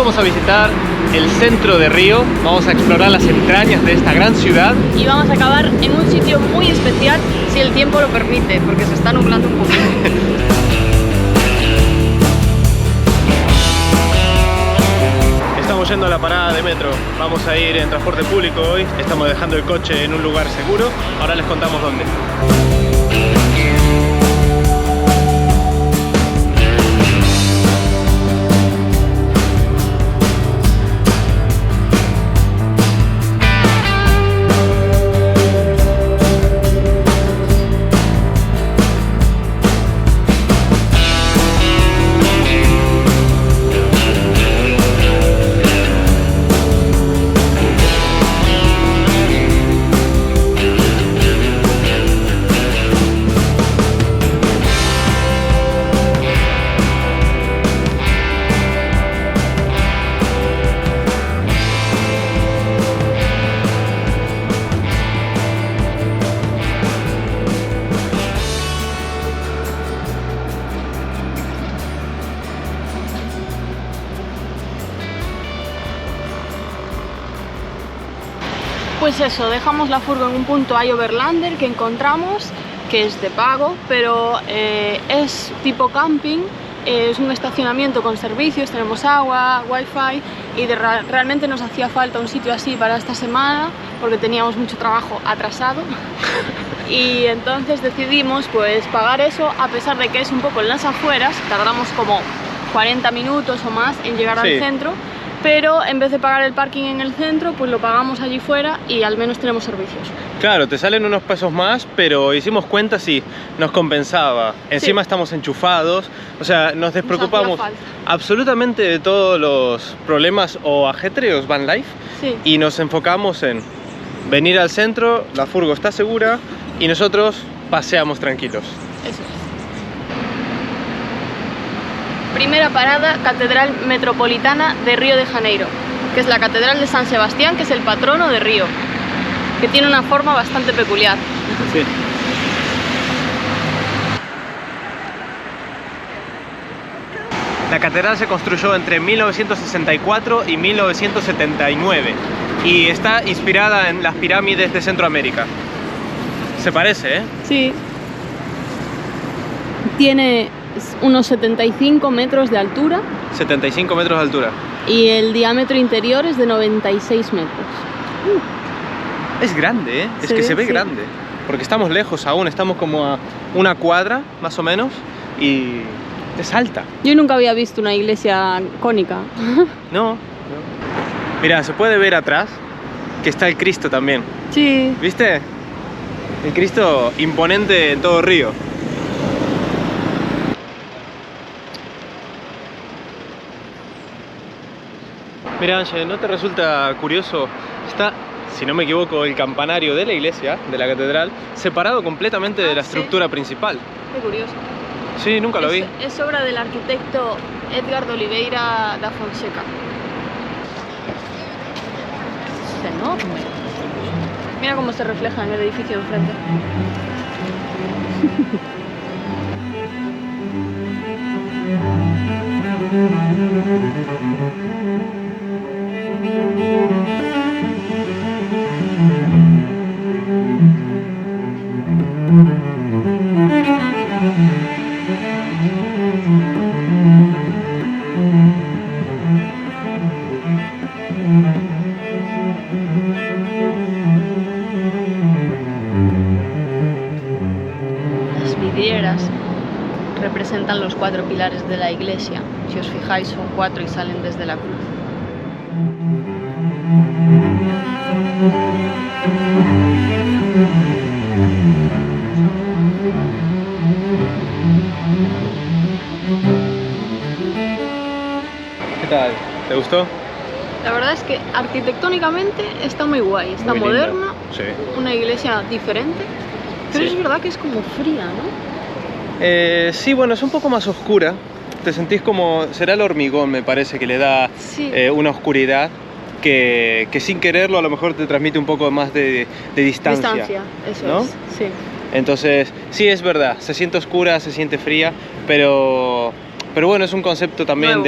vamos a visitar el centro de Río, vamos a explorar las entrañas de esta gran ciudad. Y vamos a acabar en un sitio muy especial, si el tiempo lo permite, porque se está nublando un poquito. Estamos yendo a la parada de metro, vamos a ir en transporte público hoy, estamos dejando el coche en un lugar seguro, ahora les contamos dónde. Pues eso, dejamos la furgo en un punto Overlander que encontramos, que es de pago, pero es tipo camping, es un estacionamiento con servicios, tenemos agua, wifi y realmente nos hacía falta un sitio así para esta semana porque teníamos mucho trabajo atrasado y entonces decidimos pues pagar eso, a pesar de que es un poco en las afueras, tardamos como 40 minutos o más en llegar al centro. Pero en vez de pagar el parking en el centro, pues lo pagamos allí fuera y al menos tenemos servicios. Claro, te salen unos pesos más, pero hicimos cuentas y nos compensaba. Encima estamos enchufados, o sea, nos despreocupamos absolutamente de todos los problemas o ajetreos van life y nos enfocamos en venir al centro, la furgo está segura y nosotros paseamos tranquilos. Eso es. Primera parada, Catedral Metropolitana de Río de Janeiro, que es la Catedral de San Sebastián, que es el patrono de Río, que tiene una forma bastante peculiar. Sí. La catedral se construyó entre 1964 y 1979 y está inspirada en las pirámides de Centroamérica. Se parece, ¿eh? Sí. Tiene unos 75 metros de altura. 75 metros de altura. Y el diámetro interior es de 96 metros. Es grande, ¿eh? Es que se ve grande. Porque estamos lejos aún, estamos como a una cuadra, más o menos, y es alta. Yo nunca había visto una iglesia cónica. No. Mira, se puede ver atrás que está el Cristo también. Sí. ¿Viste? El Cristo imponente en todo Río. Mira, Ángel, ¿no te resulta curioso? Está, si no me equivoco, el campanario de la iglesia, de la catedral, separado completamente de la estructura principal. Qué curioso. Sí, nunca lo vi. Es obra del arquitecto Edgar de Oliveira da Fonseca. Es enorme. Mira cómo se refleja en el edificio de enfrente. Las vidrieras representan los 4 pilares de la iglesia. Si os fijáis, son 4 y salen desde la cruz. ¿Qué tal? ¿Te gustó? La verdad es que arquitectónicamente está muy guay, está muy moderna, sí. Una iglesia diferente, pero es verdad que es como fría, ¿no? Sí, bueno, es un poco más oscura. Te sentís como... será el hormigón, me parece, que le da una oscuridad que sin quererlo a lo mejor te transmite un poco más de distancia. Distancia, eso ¿no? es, sí. Entonces, sí, es verdad, se siente oscura, se siente fría, pero bueno, es un concepto también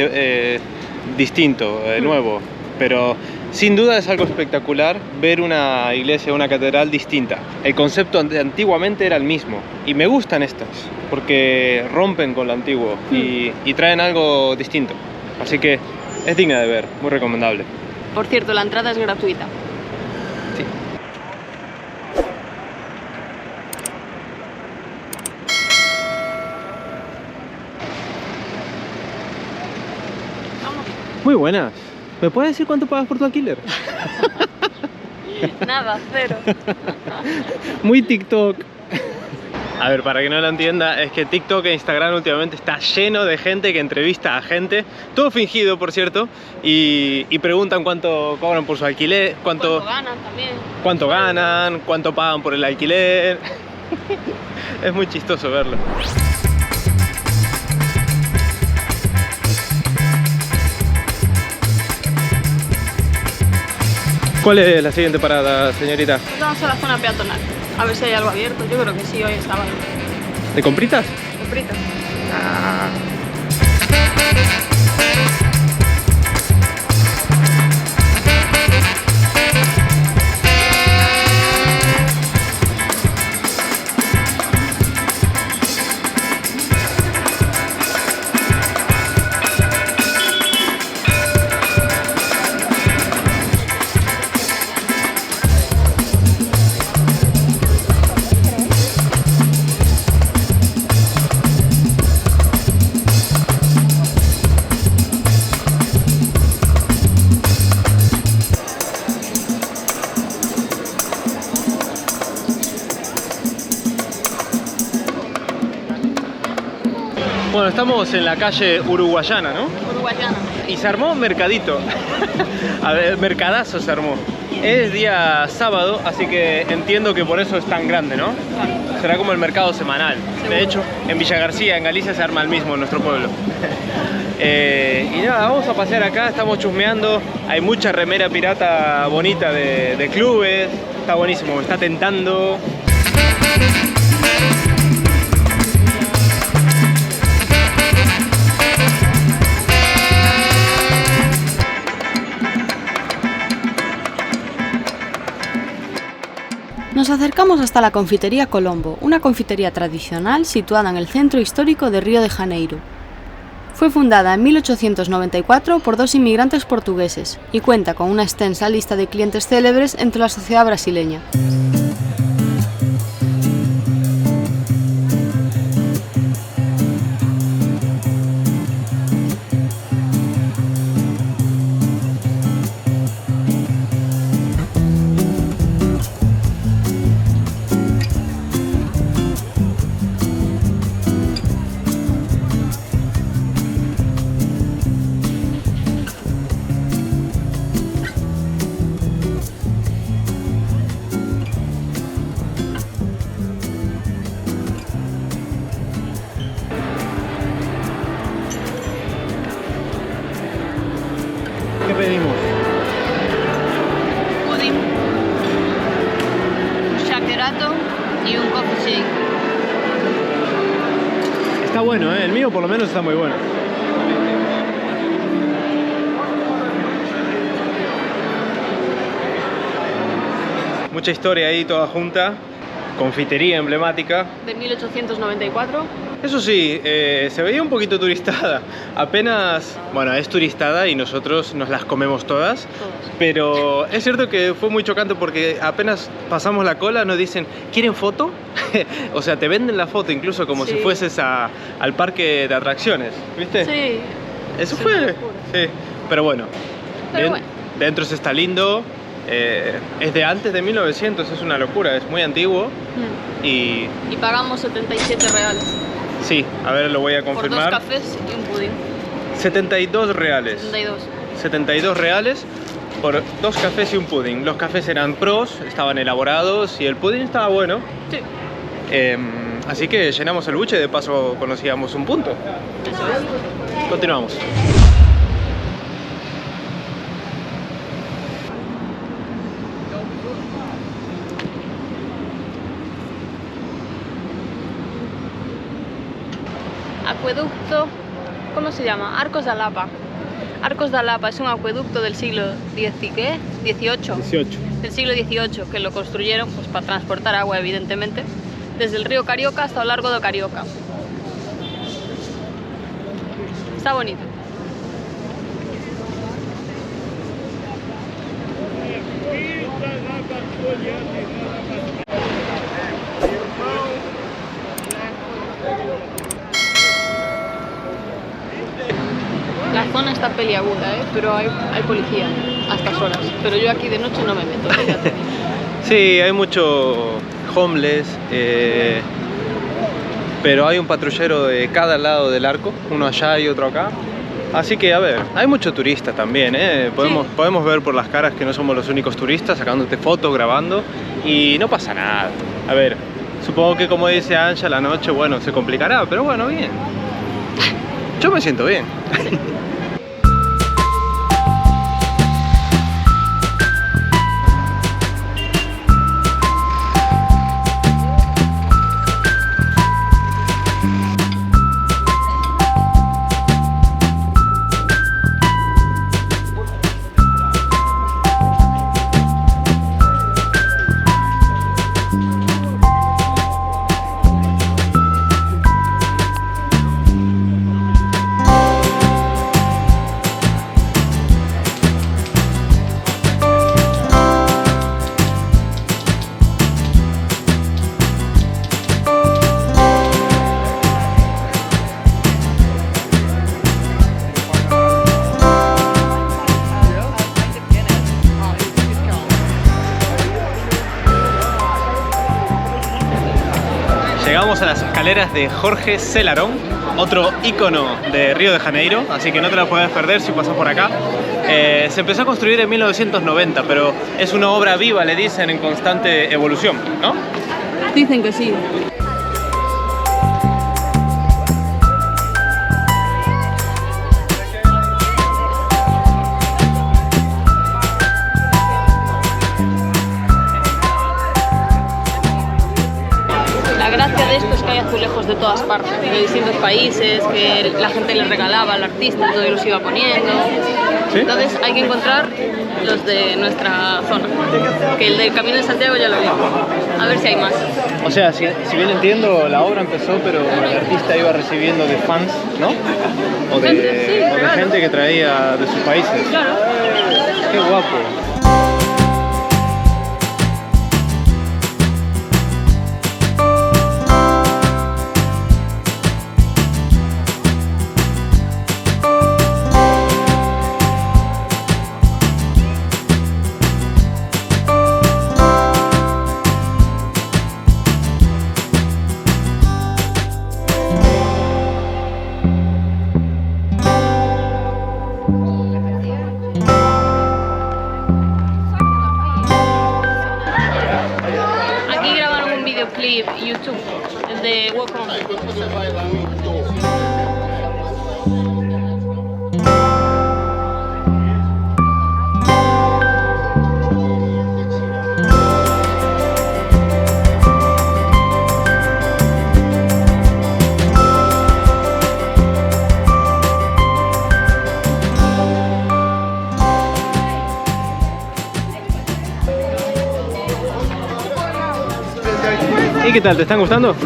distinto, nuevo, pero sin duda es algo espectacular ver una iglesia, una catedral distinta. El concepto antiguamente era el mismo y me gustan estas porque rompen con lo antiguo y traen algo distinto, así que es digna de ver, muy recomendable. Por cierto, la entrada es gratuita. Sí. Vamos. Muy buenas. ¿Me puedes decir cuánto pagas por tu alquiler? Nada, 0. Muy TikTok. A ver, para que no lo entienda, es que TikTok e Instagram últimamente está lleno de gente que entrevista a gente, todo fingido por cierto, y preguntan cuánto cobran por su alquiler, ¿Cuánto ganan también? Cuánto ganan, cuánto pagan por el alquiler. Es muy chistoso verlo. ¿Cuál es la siguiente parada, señorita? Vamos a la zona peatonal, a ver si hay algo abierto. Yo creo que sí, hoy está sábado. ¿De compritas? Compritas. Bueno, estamos en la calle Uruguayana, ¿no? Uruguayana. Y se armó mercadito. A ver, mercadazo se armó. Es día sábado, así que entiendo que por eso es tan grande, ¿no? Claro. Será como el mercado semanal. Seguro. De hecho, en Villa García, en Galicia, se arma el mismo en nuestro pueblo. Y nada, vamos a pasear acá, estamos chusmeando. Hay mucha remera pirata bonita de clubes. Está buenísimo, me está tentando. Nos acercamos hasta la confitería Colombo, una confitería tradicional situada en el centro histórico de Río de Janeiro. Fue fundada en 1894 por 2 inmigrantes portugueses y cuenta con una extensa lista de clientes célebres entre la sociedad brasileña. ¿Qué pedimos? Pudín, shakerato y un coffee shake. Está bueno, ¿eh? El mío por lo menos está muy bueno. Mucha historia ahí toda junta. Confitería emblemática. De 1894. Eso sí, se veía un poquito turistada. Apenas, bueno, es turistada y nosotros nos las comemos todas. Pero es cierto que fue muy chocante porque apenas pasamos la cola nos dicen, ¿quieren foto? O sea, te venden la foto incluso como si fueses al parque de atracciones, ¿viste? Sí. Eso fue. Sí, pero bueno. Pero bueno. Dentro se está lindo. Es de antes de 1900, es una locura, es muy antiguo. Y pagamos 77 reales. Sí, a ver, lo voy a confirmar. Por 2 cafés y un pudín. 72 reales. 72. 72 reales por 2 cafés y un pudding. Los cafés eran pros, estaban elaborados y el pudding estaba bueno. Sí. Así que llenamos el buche y de paso conocíamos un punto. Eso es. Continuamos. Acueducto, ¿cómo se llama? Arcos de Lapa. Arcos da Lapa es un acueducto del siglo XVIII. Del siglo XVIII, que lo construyeron pues, para transportar agua, evidentemente, desde el río Carioca hasta el largo de Carioca. Está bonito. La zona está peliaguda, pero hay policía a estas horas. Pero yo aquí de noche no me meto, fíjate. Sí, hay mucho homeless, pero hay un patrullero de cada lado del arco, uno allá y otro acá. Así que, a ver, hay mucho turista también, podemos ver por las caras que no somos los únicos turistas, sacándote fotos, grabando, y no pasa nada. A ver, supongo que como dice Anja, la noche, bueno, se complicará, pero bueno, bien. Yo me siento bien. Llegamos a las escaleras de Jorge Celarón, otro ícono de Río de Janeiro, así que no te la puedes perder si pasas por acá. Se empezó a construir en 1990, pero es una obra viva, le dicen, en constante evolución, ¿no? Dicen que sí. La gracia de esto es que hay azulejos de todas partes, de distintos países, que la gente les regalaba al artista, todo y los iba poniendo. ¿Sí? Entonces hay que encontrar los de nuestra zona, que el del Camino de Santiago ya lo vi. A ver si hay más. O sea, si bien entiendo, la obra empezó, pero el artista iba recibiendo de fans, ¿no? O de gente que traía de sus países. Claro. Qué guapo. Clip YouTube, el de Walk On. ¿Y qué tal? ¿Te están gustando?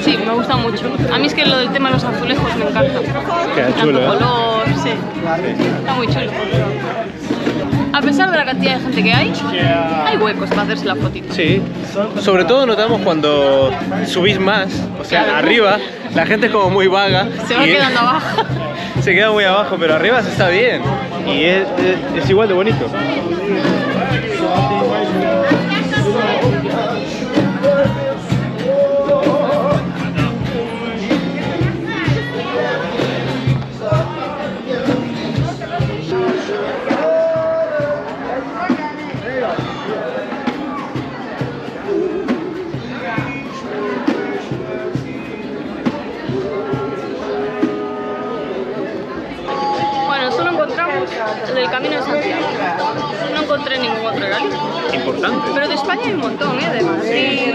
Sí, me gusta mucho. A mí es que lo del tema de los azulejos me encanta. Queda chulo, ¿eh? Color, sí. Está muy chulo. A pesar de la cantidad de gente que hay huecos para hacerse la fotito. Sí, sobre todo notamos cuando subís más, o sea, claro, arriba, la gente es como muy vaga. Se va quedando abajo. Se queda muy abajo, pero arriba se está bien. Y es igual de bonito. Del Camino de Santiago. No encontré ningún otro regalo. Importante. Pero de España hay un montón, de Madrid,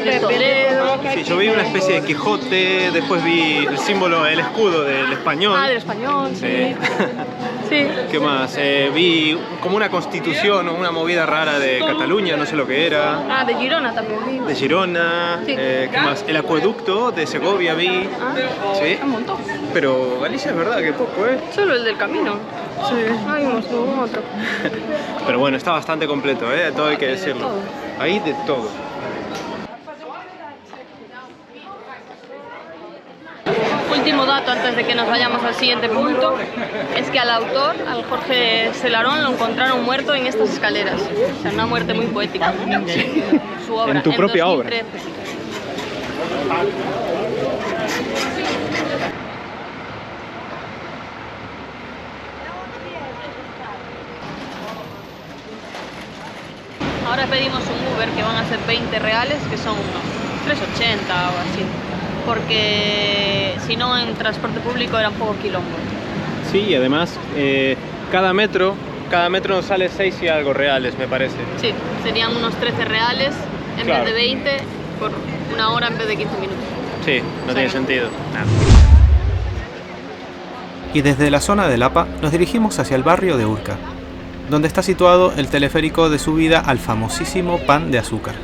de Toledo. Sí, yo vi una especie de Quijote, después vi el símbolo, el escudo del español. Ah, del español, sí. Sí. ¿Qué más? Vi como una constitución o una movida rara de Cataluña, no sé lo que era. Ah, de Girona también vi. De Girona. Sí. ¿Qué más? El acueducto de Segovia vi. Ah, Sí. un montón. Pero Galicia es verdad que poco, ¿eh? Solo el del camino. Sí. No vimos ningún otro. Pero bueno, está bastante completo, ¿eh? Todo hay que decirlo. Hay de todo. Último dato antes de que nos vayamos al siguiente punto es que al autor, al Jorge Celarón, lo encontraron muerto en estas escaleras. O sea, una muerte muy poética. Su obra. En tu propia 2013. Ahora pedimos un Uber que van a ser 20 reales, que son unos 3,80 o así. Porque si no en transporte público era un poco quilombo. Sí, y además cada metro nos sale 6 y algo reales, me parece. Sí, serían unos 13 reales en Claro. vez de 20 por una hora en vez de 15 minutos. Sí, no tiene sentido. Nada. Y desde la zona de Lapa nos dirigimos hacia el barrio de Urca, donde está situado el teleférico de subida al famosísimo Pan de Azúcar.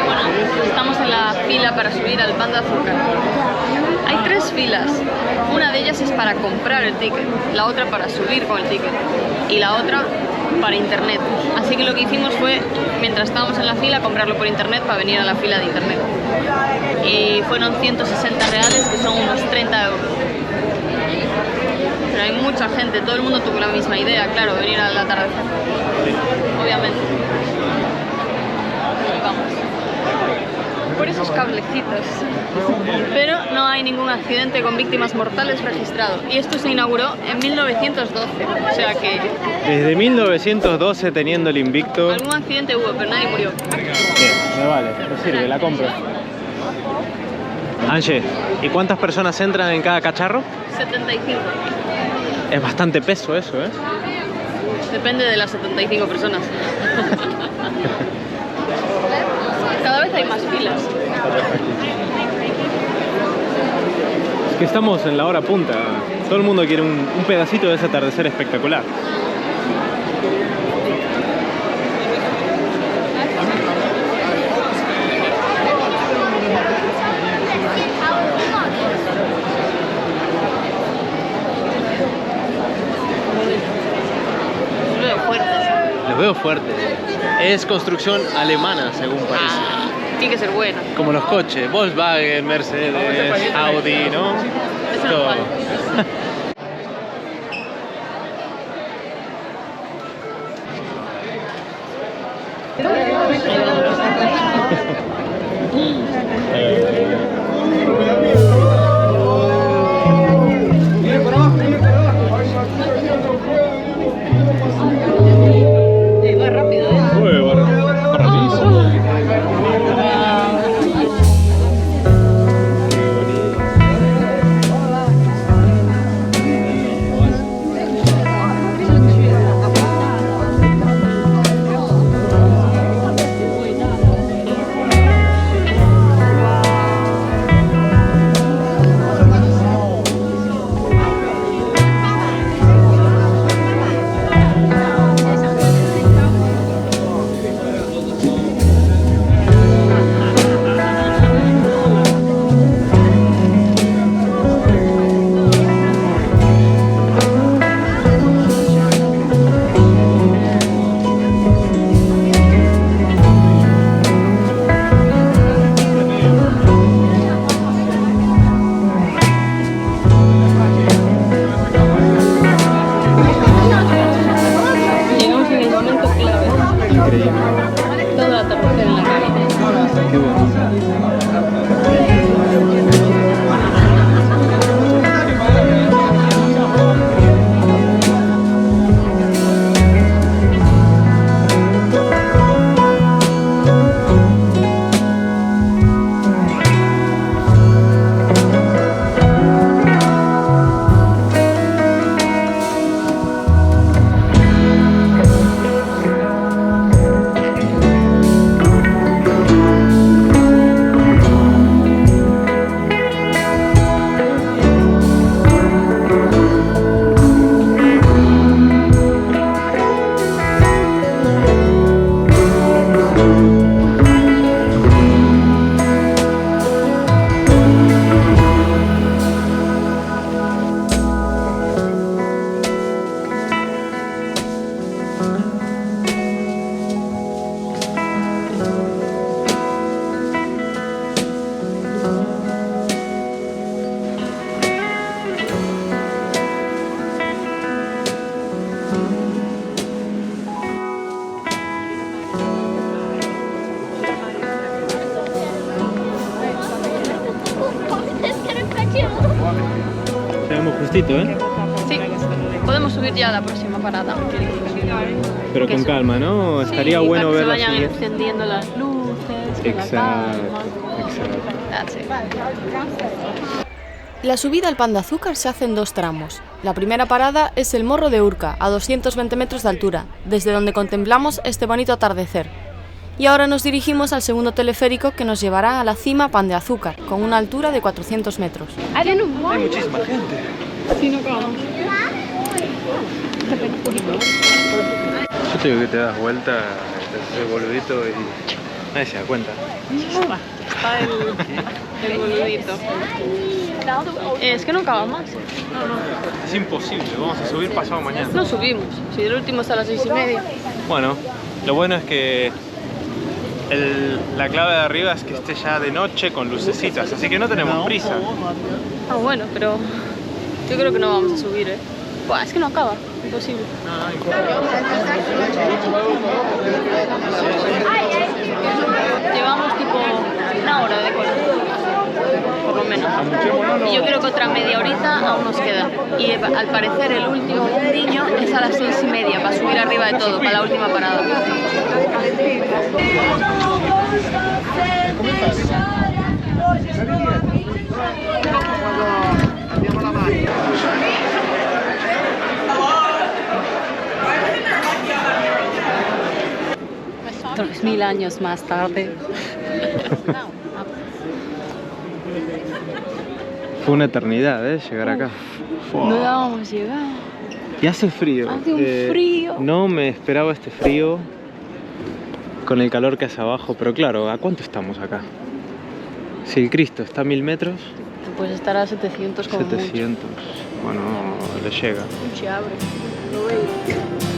Bueno, estamos en la fila para subir al Pan de Azúcar. Hay 3 filas. Una de ellas es para comprar el ticket, la otra para subir con el ticket y la otra para internet. Así que lo que hicimos fue, mientras estábamos en la fila, comprarlo por internet para venir a la fila de internet. Y fueron 160 reales, que son unos 30 euros. Pero hay mucha gente, todo el mundo tuvo la misma idea, claro, venir al atardecer. Obviamente. Y vamos. Por esos cablecitos. Pero no hay ningún accidente con víctimas mortales registrado. Y esto se inauguró en 1912. O sea que Desde 1912 teniendo el invicto. algún accidente hubo, pero nadie murió. Bien, me vale, me sirve, la compro. Ange, ¿y cuántas personas entran en cada cacharro? 75. Es bastante peso eso, ¿eh? Depende de las 75 personas. Cada vez hay más filas. Es que estamos en la hora punta. Todo el mundo quiere un pedacito de ese atardecer espectacular. Los veo fuertes. Los veo fuertes. Es construcción alemana, según parece. Ah, tiene que ser buena. Como los coches, Volkswagen, Mercedes, Audi, ¿no? Eso no Todo. vale. Más rápido, ¿eh? Uy, rapidísimo. justito, ¿eh? Sí, podemos subir ya a la próxima parada. Pero Que con sí. calma, ¿no? Estaría Sí, bueno para que verla se vayan así. encendiendo las luces, con la Exacto, calma. exacto. That's it. La subida al Pan de Azúcar se hace en 2 tramos. La primera parada es el Morro de Urca, a 220 metros de altura, desde donde contemplamos este bonito atardecer. Y ahora nos dirigimos al segundo teleférico que nos llevará a la cima Pan de Azúcar, con una altura de 400 metros. Hay muchísima gente. Sí, no acabamos. Yo te digo que te das vuelta, te haces el boludito y nadie se da cuenta. Está el boludito. Es que no acaba más. Es imposible, vamos a subir pasado mañana. No subimos. Si el último es a las 6:30. Bueno, lo bueno es que la clave de arriba es que esté ya de noche con lucecitas, así que no tenemos prisa. Ah, bueno, pero yo creo que no vamos a subir, ¿eh? Buah, es que no acaba. Imposible. No importa. Llevamos tipo una hora de cola, por lo menos. Y yo creo que otra media horita aún nos queda. Y al parecer el último mundiño es a las 6:30 para subir arriba de todo, para la última parada. Otros 1000 años más tarde. Fue una eternidad, llegar acá. No dábamos llegar. Y hace frío. Hace un frío. No me esperaba este frío con el calor que hace abajo, pero claro, ¿a cuánto estamos acá? Si el Cristo está a 1000 metros, Pues estará a 700 como 700. Bueno, le llega. mucho. Se abre. Lo veo.